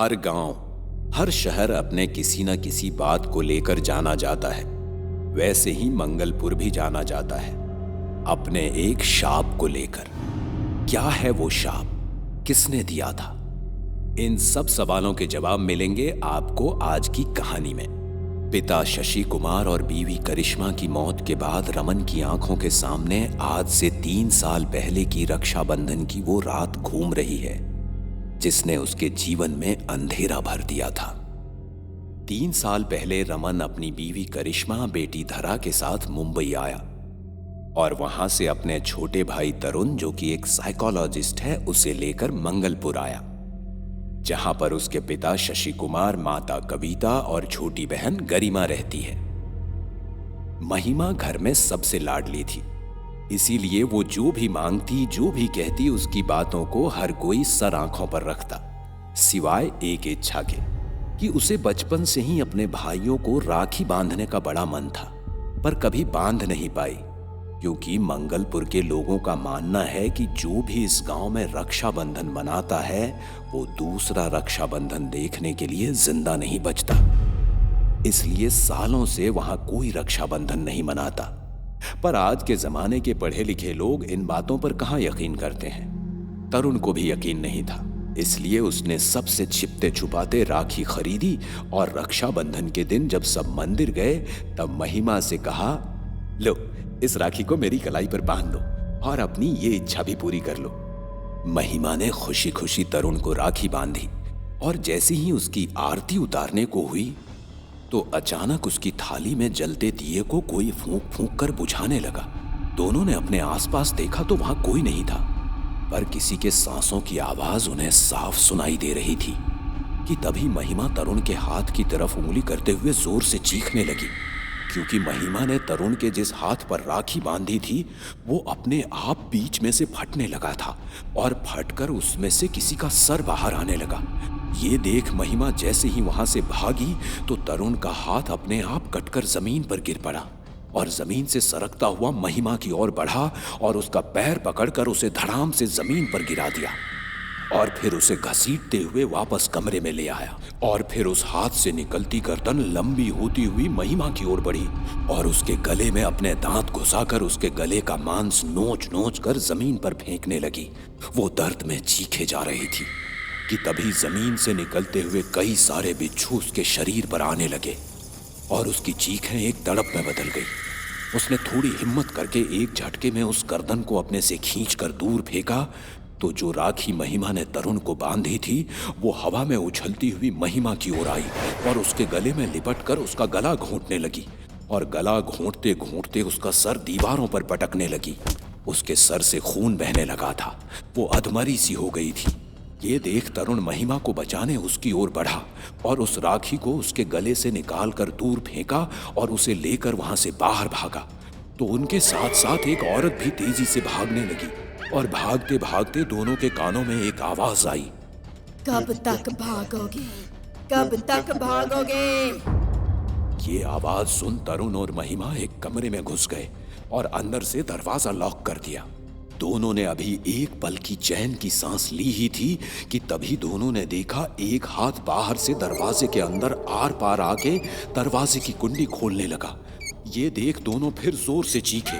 हर गांव, हर शहर अपने किसी न किसी बात को लेकर जाना जाता है। वैसे ही मंगलपुर भी जाना जाता है अपने एक शाप को लेकर। क्या है वो शाप, किसने दिया था? इन सब सवालों के जवाब मिलेंगे आपको आज की कहानी में। पिता शशि कुमार और बीवी करिश्मा की मौत के बाद रमन की आंखों के सामने आज से 3 साल पहले की रक्षाबंधन की वो रात घूम रही है जिसने उसके जीवन में अंधेरा भर दिया था। 3 साल पहले रमन अपनी बीवी करिश्मा, बेटी धरा के साथ मुंबई आया और वहां से अपने छोटे भाई तरुण, जो कि एक साइकोलॉजिस्ट है, उसे लेकर मंगलपुर आया, जहां पर उसके पिता शशि कुमार, माता कविता और छोटी बहन गरिमा रहती है। महिमा घर में सबसे लाडली थी, इसीलिए वो जो भी मांगती, जो भी कहती, उसकी बातों को हर कोई सर आंखों पर रखता, सिवाय एक इच्छा के कि उसे बचपन से ही अपने भाइयों को राखी बांधने का बड़ा मन था, पर कभी बांध नहीं पाई, क्योंकि मंगलपुर के लोगों का मानना है कि जो भी इस गांव में रक्षाबंधन मनाता है वो दूसरा रक्षाबंधन देखने के लिए जिंदा नहीं बचता। इसलिए सालों से वहां कोई रक्षाबंधन नहीं मनाता। पर आज के जमाने के पढ़े लिखे लोग इन बातों पर कहां यकीन करते हैं। तरुण को भी यकीन नहीं था, इसलिए उसने सबसे छिपते छुपाते राखी खरीदी और रक्षाबंधन के दिन जब सब मंदिर गए तब महिमा से कहा, लो इस राखी को मेरी कलाई पर बांध लो और अपनी ये इच्छा भी पूरी कर लो। महिमा ने खुशी खुशी तरुण को राखी बांधी और जैसे ही उसकी आरती उतारने को हुई तो अचानक उसकी थाली में जलते दिए को कोई फूंक फूंक कर बुझाने लगा। दोनों ने अपने आसपास देखा तो वहां कोई नहीं था, पर किसी के सांसों की आवाज उन्हें साफ सुनाई दे रही थी कि तभी महिमा तरुण के हाथ की तरफ उंगली करते हुए जोर से चीखने लगी, क्योंकि महिमा ने तरुण के जिस हाथ पर राखी बांधी थी वो अपने आप बीच में से फटने लगा था और फटकर उसमें से किसी का सर बाहर आने लगा। ये देख महिमा जैसे ही वहां से भागी तो तरुण का हाथ अपने आप कटकर जमीन पर गिर पड़ा और जमीन से सरकता हुआ महिमा की ओर बढ़ा और उसका पैर पकड़कर उसे धड़ाम से जमीन पर गिरा दिया और फिर उसे घसीटते हुए वापस कमरे में ले आया और फिर उस हाथ से निकलती गर्दन लंबी होती हुई महिमा की ओर बढ़ी और उसके गले में अपने दांत घुसाकर उसके गले का मांस नोच नोच कर जमीन पर फेंकने लगी। वो दर्द में चीखे जा रही थी कि तभी जमीन से निकलते हुए कई सारे बिच्छू उसके शरीर पर आने लगे और उसकी चीखें एक तड़प में बदल गई। उसने थोड़ी हिम्मत करके एक झटके में उस गर्दन को अपने से खींचकर दूर फेंका तो जो राखी महिमा ने तरुण को बांधी थी वो हवा में उछलती हुई महिमा की ओर आई और उसके गले में लिपटकर उसका गला घोंटने लगी और गला घोंटते घोंटते उसका सर दीवारों पर पटकने लगी। उसके सर से खून बहने लगा था, वो अधमरी सी हो गई थी। ये देख तरुण महिमा को बचाने उसकी ओर बढ़ा और उस राखी को उसके गले से निकालकर दूर फेंका और उसे लेकर वहां से बाहर भागा। तो उनके साथ साथ एक औरत भी तेजी से भागने लगी और भागते भागते दोनों के कानों में एक आवाज आई, कब तक भागोगे, कब तक भागोगे? ये आवाज सुन तरुण और महिमा एक कमरे में घुस गए और अंदर से दरवाजा लॉक कर दिया। दोनों ने अभी एक पल की चैन की सांस ली ही थी कि तभी दोनों ने देखा एक हाथ बाहर से दरवाजे के अंदर आर पार आके दरवाजे की कुंडी खोलने लगा। ये देख दोनों फिर जोर से चीखे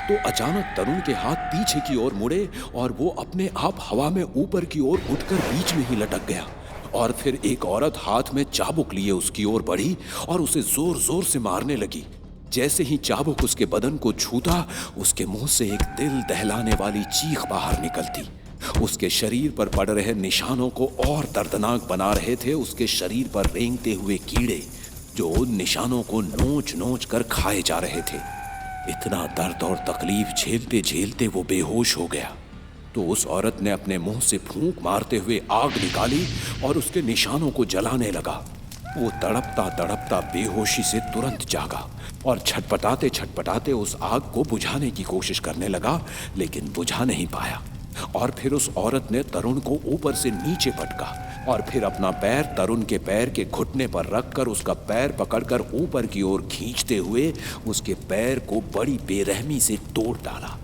तो अचानक तरुण के हाथ पीछे की ओर मुड़े और वो अपने आप हवा में ऊपर की ओर उठकर बीच में ही लटक गया और फिर एक औरत हाथ में चाबुक लिए उसकी ओर बढ़ी और उसे जोर जोर से मारने लगी। जैसे ही चाबुक उसके बदन को छूता उसके मुंह से एक दिल दहलाने वाली चीख बाहर निकलती। उसके शरीर पर पड़ रहे निशानों को और दर्दनाक बना रहे थे उसके शरीर पर रेंगते हुए कीड़े, जो उन निशानों को नोच नोच कर खाए जा रहे थे। इतना दर्द और तकलीफ झेलते झेलते वो बेहोश हो गया। तो उस औरत ने अपने मुंह से फूंक मारते हुए आग निकाली और उसके निशानों को जलाने लगा। वो तड़पता तड़पता बेहोशी से तुरंत जागा और छटपटाते छटपटाते उस आग को बुझाने की कोशिश करने लगा, लेकिन बुझा नहीं पाया। और फिर उस औरत ने तरुण को ऊपर से नीचे पटका और फिर अपना पैर तरुण के पैर के घुटने पर रखकर उसका पैर पकड़कर ऊपर की ओर खींचते हुए उसके पैर को बड़ी बेरहमी से तोड़ डाला।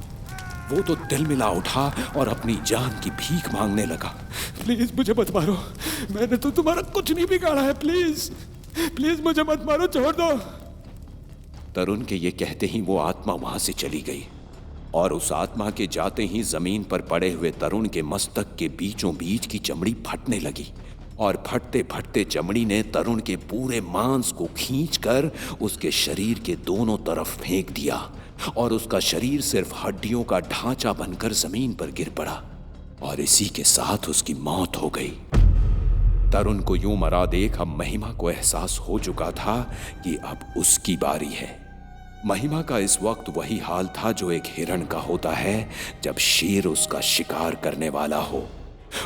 वो तो दिल मिला उठा और अपनी जान की भीख मांगने लगा। प्लीज मुझे मत मारो, मैंने तो तुम्हारा कुछ नहीं बिगाड़ा है, प्लीज प्लीज मुझे मत मारो, छोड़ दो। तरुण के ये कहते ही वो आत्मा वहां से चली गई और उस आत्मा के जाते ही जमीन पर पड़े हुए तरुण के मस्तक के बीचों बीच की चमड़ी फटने लगी और फटते फटते चमड़ी ने तरुण के पूरे मांस को खींचकर उसके शरीर के दोनों तरफ फेंक दिया और उसका शरीर सिर्फ हड्डियों का ढांचा बनकर जमीन पर गिर पड़ा और इसी के साथ उसकी मौत हो गई। तरुण को यूं मरा देख अब महिमा को एहसास हो चुका था कि अब उसकी बारी है। महिमा का इस वक्त वही हाल था जो एक हिरण का होता है जब शेर उसका शिकार करने वाला हो।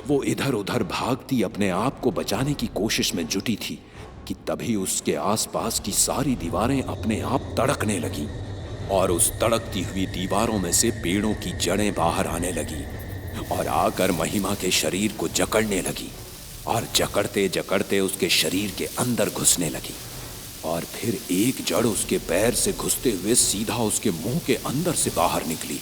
वो इधर उधर भागती अपने आप को बचाने की कोशिश में जुटी थी कि तभी उसके आसपास की सारी दीवारें अपने आप तड़कने लगीं और उस तड़कती हुई दीवारों में से पेड़ों की जड़ें बाहर आने लगी और आकर महिमा के शरीर को जकड़ने लगी और जकड़ते जकड़ते उसके शरीर के अंदर घुसने लगी और फिर एक जड़ उसके पैर से घुसते हुए सीधा उसके मुंह के अंदर से बाहर निकली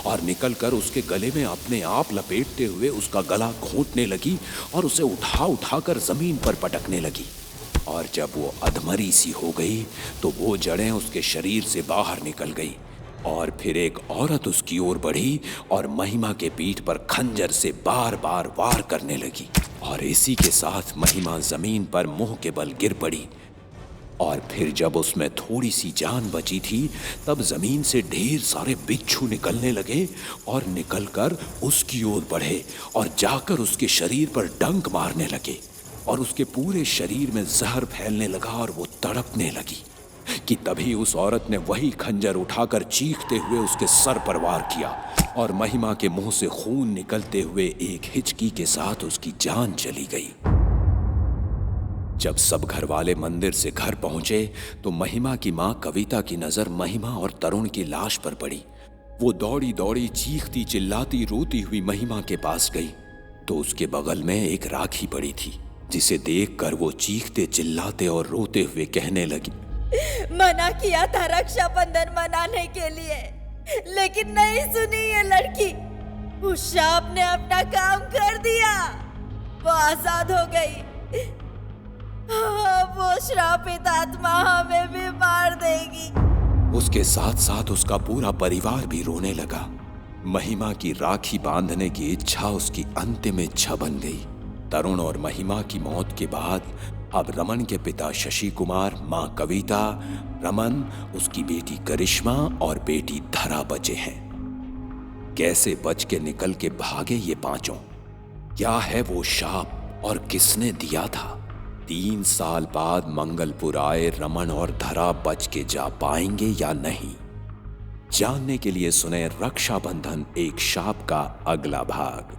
और निकलकर उसके गले में अपने आप लपेटते हुए उसका गला घोंटने लगी और उसे उठा उठाकर जमीन पर पटकने लगी। और जब वो अधमरी सी हो गई तो वो जड़ें उसके शरीर से बाहर निकल गई और फिर एक औरत उसकी ओर बढ़ी और महिमा के पीठ पर खंजर से बार बार वार करने लगी और इसी के साथ महिमा जमीन पर मुंह के बल गिर पड़ी। और फिर जब उसमें थोड़ी सी जान बची थी तब जमीन से ढेर सारे बिच्छू निकलने लगे और निकलकर उसकी ओर बढ़े और जाकर उसके शरीर पर डंक मारने लगे और उसके पूरे शरीर में जहर फैलने लगा और वो तड़पने लगी कि तभी उस औरत ने वही खंजर उठाकर चीखते हुए उसके सर पर वार किया और महिमा के मुंह से खून निकलते हुए एक हिचकी के साथ उसकी जान चली गई। जब सब घर वाले मंदिर से घर पहुंचे तो महिमा की मां कविता की नजर महिमा और तरुण की लाश पर पड़ी। वो दौड़ी दौड़ी चीखती चिल्लाती रोती हुई महिमा के पास गई तो उसके बगल में एक राखी पड़ी थी जिसे देखकर वो चीखते चिल्लाते और रोते हुए कहने लगी, मना किया था रक्षाबंधन मनाने के लिए लेकिन नहीं सुनी ये लड़की। उस सांप ने अपना काम कर दिया, वो आजाद हो गई। अब वो श्रापित आत्मा हमें भी मार देगी। उसके साथ साथ उसका पूरा परिवार भी रोने लगा। महिमा की राखी बांधने की इच्छा उसकी अंतिम इच्छा बन गई। तरुण और महिमा की मौत के बाद अब रमन के पिता शशि कुमार, मां कविता, रमन, उसकी बेटी करिश्मा और बेटी धरा बचे हैं। कैसे बच के निकल के भागे ये पांचों? क्या है वो शाप और किसने दिया था? 3 साल बाद मंगलपुर आए रमन और धरा बच के जा पाएंगे या नहीं? जानने के लिए सुने रक्षाबंधन एक शाप का अगला भाग।